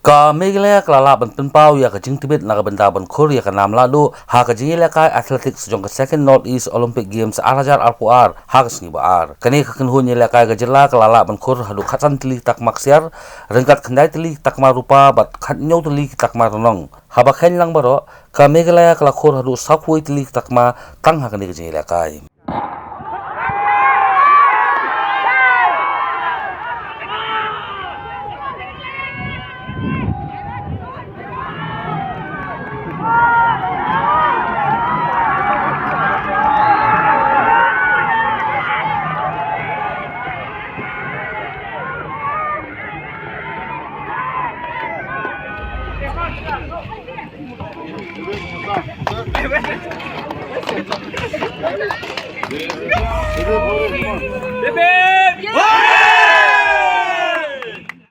Ka Meghalaya kelala ban pau ya ka Tibet na benda ban Korea ka nam lalu ha ka jingila ka athletics jong ka second Northeast Olympic Games arajar arpuar ha ka sngi baar kani ka kun hunya ka jela kelala ban Kor hadu khatan tili tak maksiar rengkat khandai tili tak marupa bat khatnyau tili tak marnong haba khen lang baro ka Meghalaya kala Kor hadu sapui tili tak ma tang ha kani ka jingila kai Bebe!